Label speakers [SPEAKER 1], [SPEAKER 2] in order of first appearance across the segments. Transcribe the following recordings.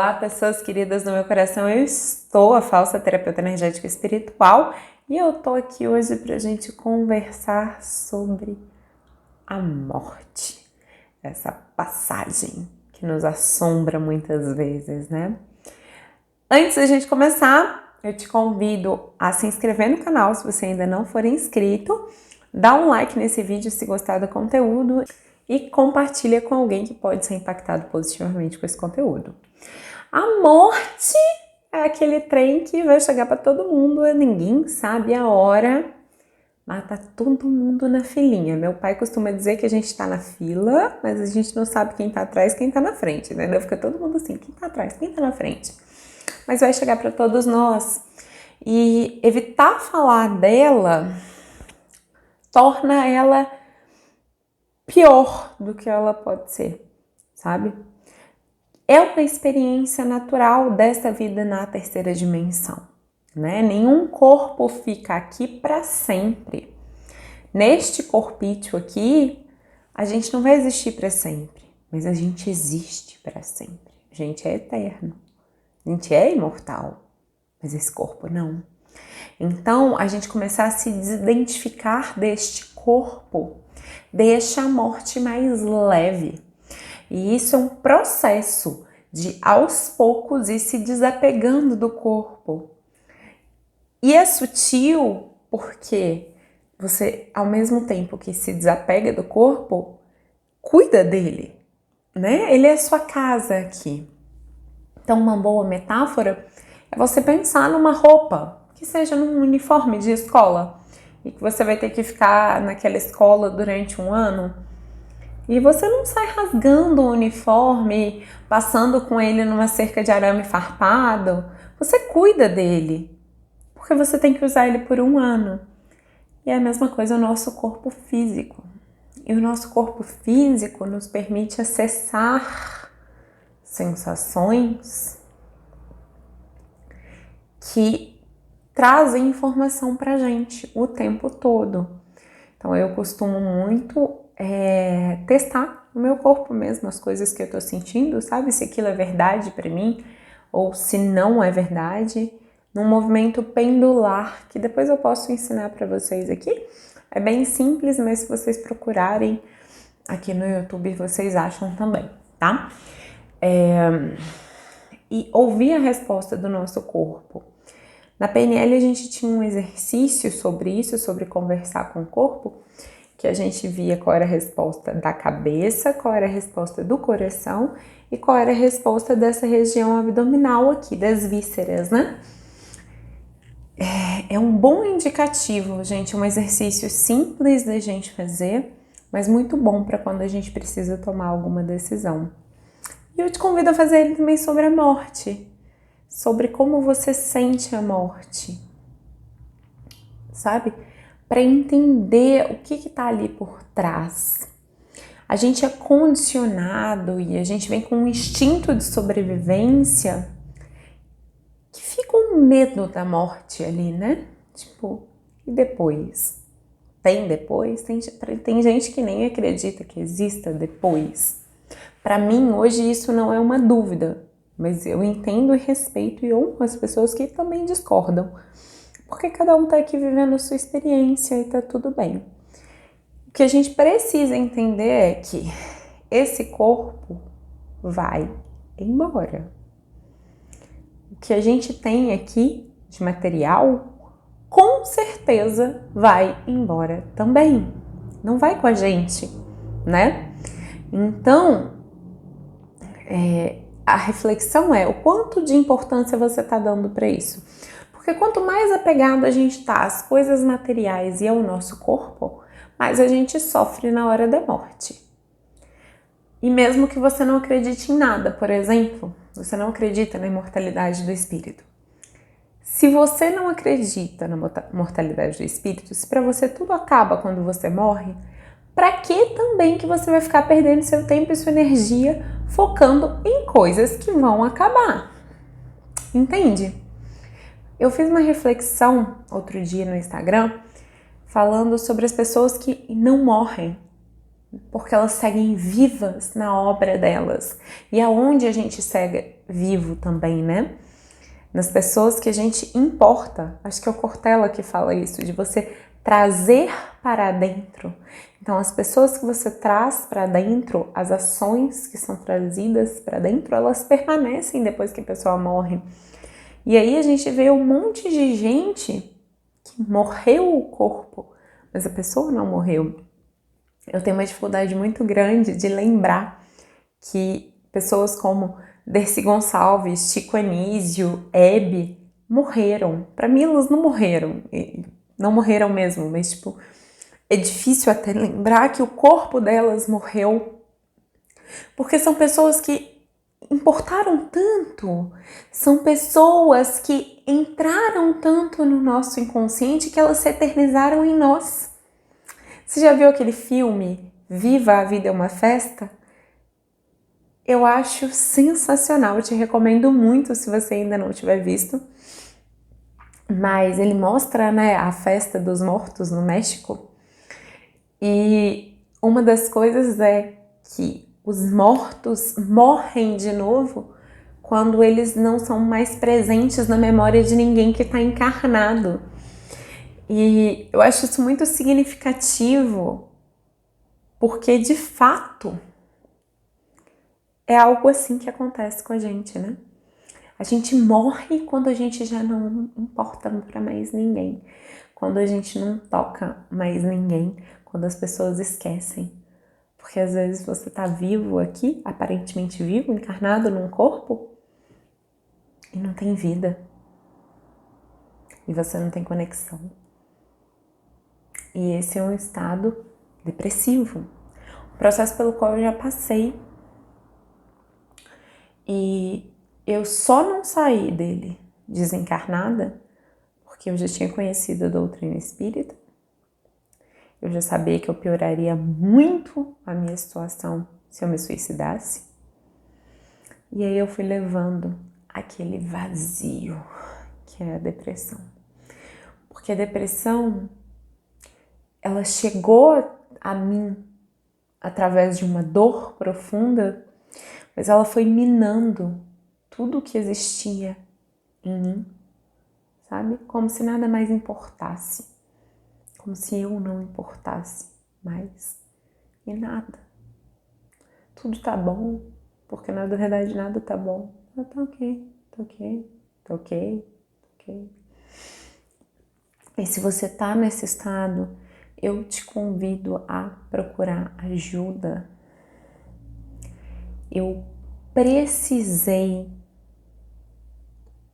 [SPEAKER 1] Olá, pessoas queridas do meu coração, eu estou a falsa terapeuta energética espiritual e eu tô aqui hoje pra gente conversar sobre a morte, essa passagem que nos assombra muitas vezes, né? Antes da gente começar, eu te convido a se inscrever no canal se você ainda não for inscrito, dá um like nesse vídeo se gostar do conteúdo e compartilha com alguém que pode ser impactado positivamente com esse conteúdo. A morte é aquele trem que vai chegar para todo mundo, ninguém sabe a hora, mas tá todo mundo na filinha. Meu pai costuma dizer que a gente tá na fila, mas a gente não sabe quem tá atrás, quem tá na frente, entendeu? Fica todo mundo assim, quem tá atrás, quem tá na frente. Mas vai chegar para todos nós. E evitar falar dela torna ela pior do que ela pode ser, sabe? É uma experiência natural dessa vida na terceira dimensão, né? Nenhum corpo fica aqui para sempre. Neste corpício aqui, a gente não vai existir para sempre, mas a gente existe para sempre. A gente é eterno, a gente é imortal, mas esse corpo não. Então, a gente começar a se desidentificar deste corpo deixa a morte mais leve. E isso é um processo de, aos poucos, ir se desapegando do corpo. E é sutil porque você, ao mesmo tempo que se desapega do corpo, cuida dele, né? Ele é a sua casa aqui. Então, uma boa metáfora é você pensar numa roupa, que seja num uniforme de escola, e que você vai ter que ficar naquela escola durante um ano. E você não sai rasgando o uniforme, passando com ele numa cerca de arame farpado. Você cuida dele, porque você tem que usar ele por um ano. E é a mesma coisa o nosso corpo físico. E o nosso corpo físico nos permite acessar sensações que trazem informação pra gente o tempo todo. Então eu costumo muito testar no meu corpo mesmo as coisas que eu tô sentindo, sabe? Se aquilo é verdade pra mim ou se não é verdade, num movimento pendular que depois eu posso ensinar pra vocês aqui. É bem simples, mas se vocês procurarem aqui no YouTube vocês acham também, tá? E ouvir a resposta do nosso corpo. Na PNL a gente tinha um exercício sobre isso, sobre conversar com o corpo, que a gente via qual era a resposta da cabeça, qual era a resposta do coração e qual era a resposta dessa região abdominal aqui, das vísceras, né? É um bom indicativo, gente, um exercício simples da gente fazer, mas muito bom para quando a gente precisa tomar alguma decisão. E eu te convido a fazer ele também sobre a morte, sobre como você sente a morte, sabe? Para entender o que está ali por trás. A gente é condicionado e a gente vem com um instinto de sobrevivência que fica um medo da morte ali, né? Tipo, e depois? Tem depois? Tem gente que nem acredita que exista depois. Para mim, hoje, isso não é uma dúvida, mas eu entendo e respeito e honro as pessoas que também discordam. Porque cada um tá aqui vivendo a sua experiência e tá tudo bem. O que a gente precisa entender é que esse corpo vai embora. O que a gente tem aqui de material, com certeza vai embora também. Não vai com a gente, né? Então, a reflexão é o quanto de importância você tá dando para isso. Porque quanto mais apegado a gente tá às coisas materiais e ao nosso corpo, mais a gente sofre na hora da morte. E mesmo que você não acredite em nada, por exemplo, você não acredita na imortalidade do espírito. Se você não acredita na mortalidade do espírito, se para você tudo acaba quando você morre, para que também que você vai ficar perdendo seu tempo e sua energia focando em coisas que vão acabar? Entende? Eu fiz uma reflexão outro dia no Instagram falando sobre as pessoas que não morrem. porque elas seguem vivas na obra delas. E aonde a gente segue vivo também, né? Nas pessoas que a gente importa. Acho que é o Cortella que fala isso, de você trazer para dentro. Então, as pessoas que você traz para dentro, as ações que são trazidas para dentro, elas permanecem depois que a pessoa morre. E aí a gente vê um monte de gente que morreu o corpo, mas a pessoa não morreu. Eu tenho uma dificuldade muito grande de lembrar que pessoas como Dercy Gonçalves, Chico Anísio, Hebe morreram. Para mim, elas não morreram. Não morreram mesmo, mas tipo, é difícil até lembrar que o corpo delas morreu. Porque são pessoas que importaram tanto, são pessoas que entraram tanto no nosso inconsciente que elas se eternizaram em nós. Você já viu aquele filme Viva a Vida é uma Festa? Eu acho sensacional, eu te recomendo muito se você ainda não tiver visto. Mas ele mostra, né, a festa dos mortos no México. E uma das coisas é que os mortos morrem de novo quando eles não são mais presentes na memória de ninguém que está encarnado. E eu acho isso muito significativo, porque de fato é algo assim que acontece com a gente, né? A gente morre quando a gente já não importa para mais ninguém, quando a gente não toca mais ninguém, quando as pessoas esquecem. Porque às vezes você tá vivo aqui, aparentemente vivo, encarnado num corpo, e não tem vida. E você não tem conexão. E esse é um estado depressivo. Um processo pelo qual eu já passei. E eu só não saí dele desencarnada porque eu já tinha conhecido a doutrina espírita. Eu já sabia que eu pioraria muito a minha situação se eu me suicidasse. E aí eu fui levando aquele vazio que é a depressão. Porque a depressão, ela chegou a mim através de uma dor profunda, mas ela foi minando tudo o que existia em mim, sabe? Como se nada mais importasse. Como se eu não importasse mais. E nada. Tudo tá bom, porque na verdade nada tá bom. Ah, tá ok, tá ok, tá ok, tá ok. E se você tá nesse estado, eu te convido a procurar ajuda. Eu precisei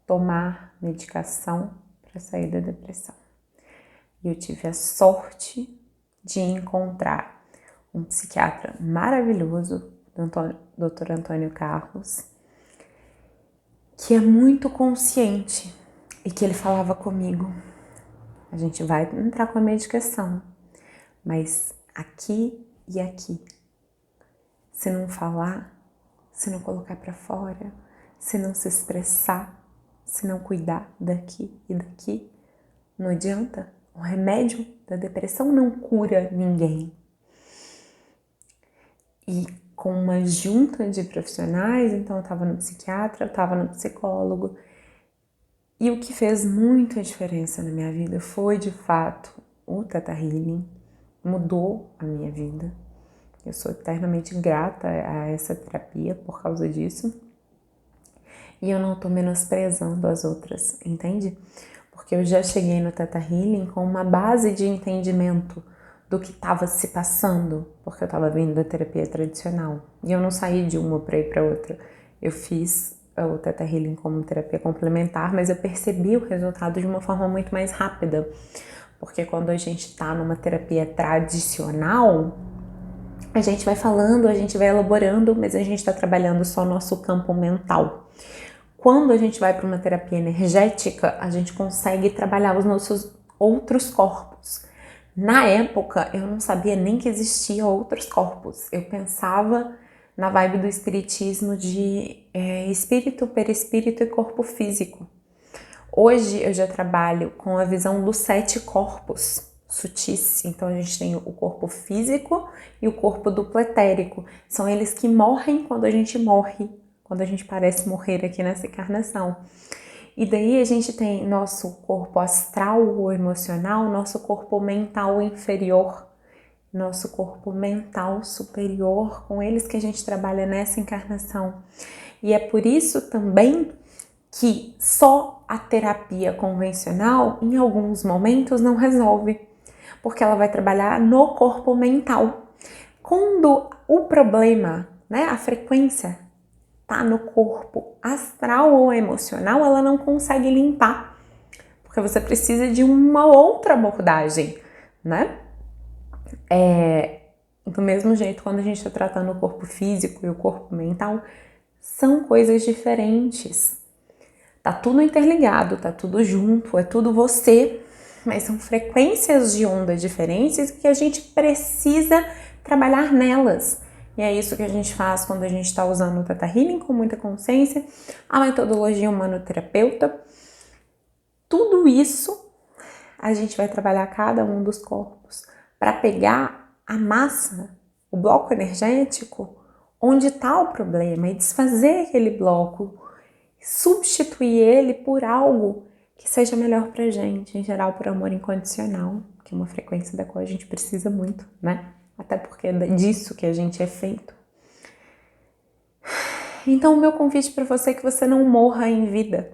[SPEAKER 1] tomar medicação para sair da depressão. E eu tive a sorte de encontrar um psiquiatra maravilhoso, Dr. Antônio Carlos, que é muito consciente e que ele falava comigo: a gente vai entrar com a medicação, mas aqui e aqui, se não falar, se não colocar para fora, se não se expressar, se não cuidar daqui e daqui, não adianta. O remédio da depressão não cura ninguém. E com uma junta de profissionais, então eu estava no psiquiatra, eu estava no psicólogo, e o que fez muita diferença na minha vida foi, de fato, o Theta Healing. Mudou a minha vida. Eu sou eternamente grata a essa terapia por causa disso. E eu não tô menosprezando as outras, entende? Porque eu já cheguei no Theta Healing com uma base de entendimento do que estava se passando, porque eu estava vindo da terapia tradicional. E eu não saí de uma para ir para outra. Eu fiz o Theta Healing como terapia complementar, mas eu percebi o resultado de uma forma muito mais rápida. Porque quando a gente está numa terapia tradicional, a gente vai falando, a gente vai elaborando, mas a gente está trabalhando só o nosso campo mental. Quando a gente vai para uma terapia energética, a gente consegue trabalhar os nossos outros corpos. Na época, eu não sabia nem que existia outros corpos. Eu pensava na vibe do espiritismo de espírito, perispírito e corpo físico. Hoje eu já trabalho com a visão dos 7 corpos. sutis. Então a gente tem o corpo físico e o corpo duplo etérico. São eles que morrem quando a gente morre, quando a gente parece morrer aqui nessa encarnação. E daí a gente tem nosso corpo astral ou emocional, nosso corpo mental inferior, nosso corpo mental superior, com eles que a gente trabalha nessa encarnação. E é por isso também que só a terapia convencional, em alguns momentos, não resolve, porque ela vai trabalhar no corpo mental. Quando o problema, né, a frequência tá no corpo astral ou emocional, ela não consegue limpar, porque você precisa de uma outra abordagem, né? Do mesmo jeito, quando a gente está tratando o corpo físico e o corpo mental, são coisas diferentes. Tá tudo interligado, tá tudo junto, é tudo você, mas são frequências de onda diferentes que a gente precisa trabalhar nelas. E é isso que a gente faz quando a gente está usando o Theta Healing com muita consciência, a metodologia humanoterapeuta. Tudo isso a gente vai trabalhar cada um dos corpos para pegar a massa, o bloco energético, onde está o problema e desfazer aquele bloco, substituir ele por algo que seja melhor pra gente, em geral por amor incondicional, que é uma frequência da qual a gente precisa muito, né? Até porque é disso que a gente é feito. Então o meu convite para você é que você não morra em vida.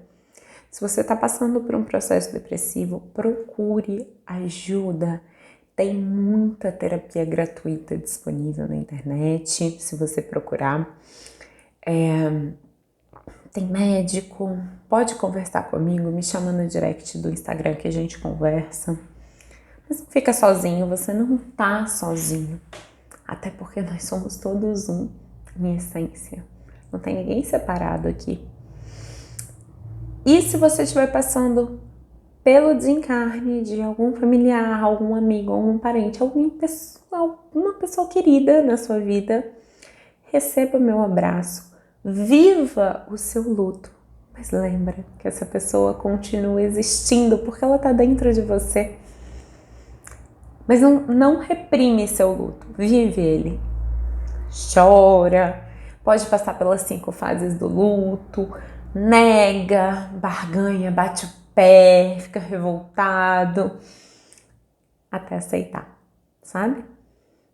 [SPEAKER 1] Se você está passando por um processo depressivo, procure ajuda. Tem muita terapia gratuita disponível na internet, se você procurar. Tem médico, pode conversar comigo, me chama no direct do Instagram que a gente conversa. Mas não fica sozinho, você não tá sozinho. Até porque nós somos todos um, em essência. Não tem ninguém separado aqui. E se você estiver passando pelo desencarne de algum familiar, algum amigo, algum parente, alguma pessoa querida na sua vida, receba meu abraço, viva o seu luto, mas lembra que essa pessoa continua existindo porque ela está dentro de você. Mas não reprime seu luto, vive ele, chora, pode passar pelas 5 fases do luto, nega, barganha, bate o pé, fica revoltado, até aceitar, sabe?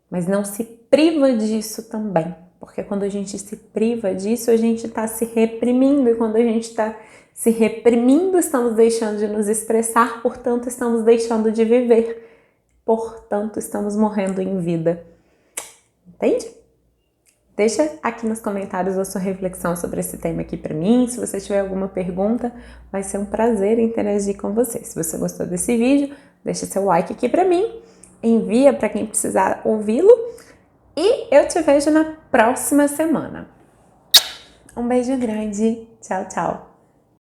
[SPEAKER 1] Mas não se priva disso também, porque quando a gente se priva disso, a gente está se reprimindo, e quando a gente está se reprimindo, estamos deixando de nos expressar, portanto, estamos deixando de viver, portanto, estamos morrendo em vida. Entende? Deixa aqui nos comentários a sua reflexão sobre esse tema aqui para mim. Se você tiver alguma pergunta, vai ser um prazer interagir com você. Se você gostou desse vídeo, deixa seu like aqui para mim, envia para quem precisar ouvi-lo e eu te vejo na próxima semana. Um beijo grande. Tchau, tchau.